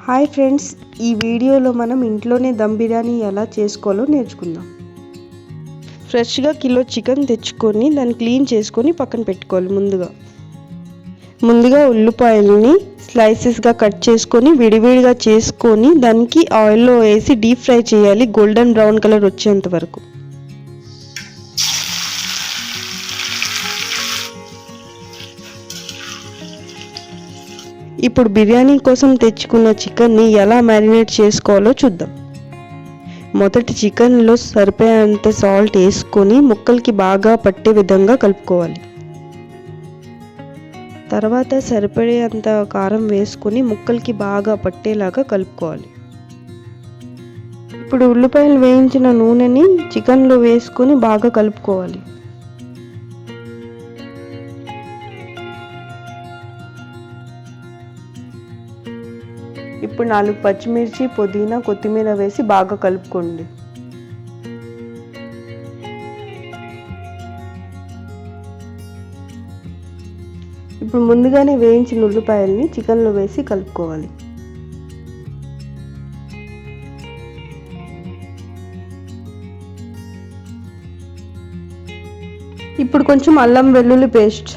Hi friends, ఈ వీడియోలో మనం ఇంట్లోనే దమ్ బిర్యానీ ఎలా చేసుకోవాలో నేర్చుకుందాం. ఫ్రెష్గా కిలో చికెన్ తెచ్చుకొని దాన్ని క్లీన్ చేసుకొని పక్కన పెట్టుకోవాలి. ముందుగా ఉల్లిపాయలని స్లైసెస్గా కట్ చేసుకొని విడివిడిగా చేసుకొని దానికి ఆయిల్లో వేసి డీప్ ఫ్రై చేయాలి, గోల్డెన్ బ్రౌన్ కలర్ వచ్చేంత వరకు. ఇప్పుడు బిర్యానీ కోసం తెచ్చుకున్న చికెన్ని ఎలా మ్యారినేట్ చేసుకోవాలో చూద్దాం. మొదటి చికెన్లో సరిపోయేంత సాల్ట్ వేసుకొని ముక్కలకి బాగా పట్టే విధంగా కలుపుకోవాలి. తర్వాత సరిపడేంత కారం వేసుకొని ముక్కలకి బాగా పట్టేలాగా కలుపుకోవాలి. ఇప్పుడు ఉల్లిపాయలు వేయించిన నూనెని చికెన్లో వేసుకొని బాగా కలుపుకోవాలి. ఇప్పుడు 4 పచ్చిమిర్చి, పుదీనా, కొత్తిమీర వేసి బాగా కలుపుకోండి. ఇప్పుడు ముందుగానే వేయించిన ఉల్లిపాయల్ని చికెన్లో వేసి కలుపుకోవాలి. ఇప్పుడు కొంచెం అల్లం వెల్లుల్లి పేస్ట్,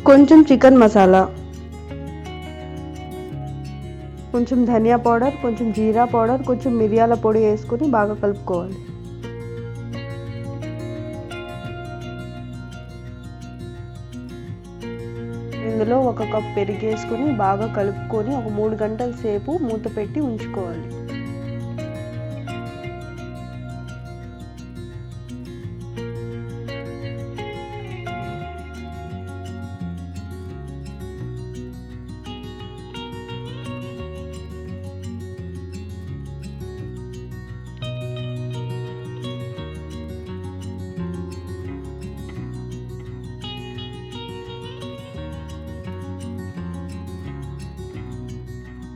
కొంచెం చికెన్ మసాలా, కొంచెం ధనియా పౌడర్, కొంచెం జీరా పౌడర్, కొంచెం మిరియాల పొడి వేసుకొని బాగా కలుపుకోవాలి. ఇందులో 1 కప్ పెరుగు వేసుకొని బాగా కలుపుకొని ఒక 3 గంటల సేపు మూత పెట్టి ఉంచుకోవాలి.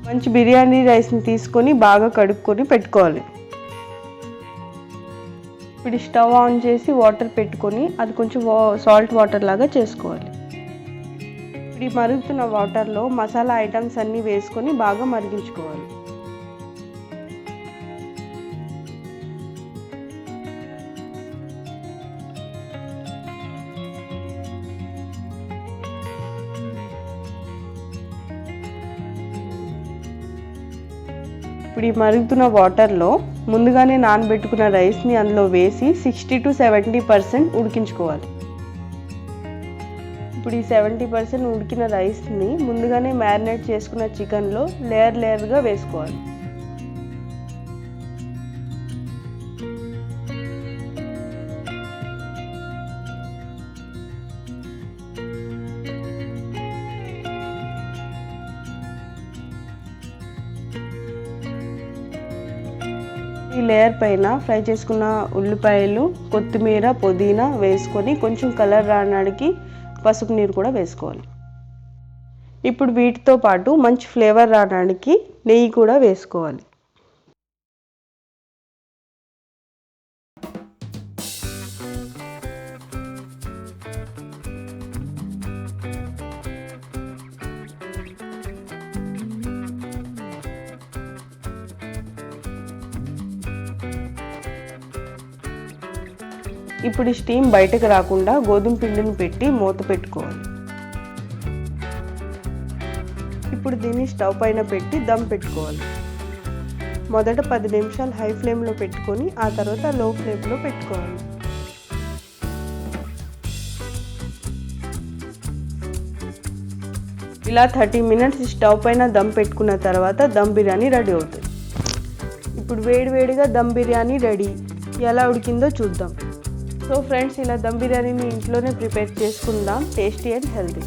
మంచి బిర్యానీ రైస్ని తీసుకొని బాగా కడుక్కొని పెట్టుకోవాలి. ఇప్పుడు స్టవ్ ఆన్ చేసి వాటర్ పెట్టుకొని అది కొంచెం సాల్ట్ వాటర్ లాగా చేసుకోవాలి. ఇప్పుడు మరుగుతున్న వాటర్లో మసాలా ఐటమ్స్ అన్నీ వేసుకొని బాగా మరిగించుకోవాలి. ఇప్పుడు ఈ మరుగుతున్న వాటర్లో ముందుగానే నానబెట్టుకున్న రైస్ని అందులో వేసి 60 to 70% ఉడికించుకోవాలి. ఇప్పుడు ఈ 70% ఉడికిన రైస్ని ముందుగానే మ్యారినేట్ చేసుకున్న చికెన్లో లేయర్గా వేసుకోవాలి. ఈ లేయర్ పైన ఫ్రై చేసుకున్న ఉల్లిపాయలు, కొత్తిమీర, పుదీనా వేసుకొని కొంచెం కలర్ రావడానికి పసుపు నీరు కూడా వేసుకోవాలి. ఇప్పుడు వీటితో పాటు మంచి ఫ్లేవర్ రావడానికి నెయ్యి కూడా వేసుకోవాలి. ఇప్పుడు ఈ స్టీమ్ బయటకు రాకుండా గోధుమ పిండిని పెట్టి మూత పెట్టుకోవాలి. ఇప్పుడు దీన్ని స్టవ్ పైన పెట్టి దమ్ పెట్టుకోవాలి. మొదట 10 నిమిషాలు హై ఫ్లేమ్లో పెట్టుకొని ఆ తర్వాత లో ఫ్లేమ్లో పెట్టుకోవాలి. ఇలా 30 మినిట్స్ స్టవ్ పైన దమ్ పెట్టుకున్న తర్వాత దమ్ బిర్యానీ రెడీ అవుతుంది. ఇప్పుడు వేడివేడిగా దమ్ బిర్యానీ రెడీ. ఎలా ఉడికిందో చూద్దాం. సో ఫ్రెండ్స్, ఇలా దమ్ బిర్యానీని ఇంట్లోనే ప్రిపేర్ చేసుకుందాం, టేస్టీ అండ్ హెల్తీ.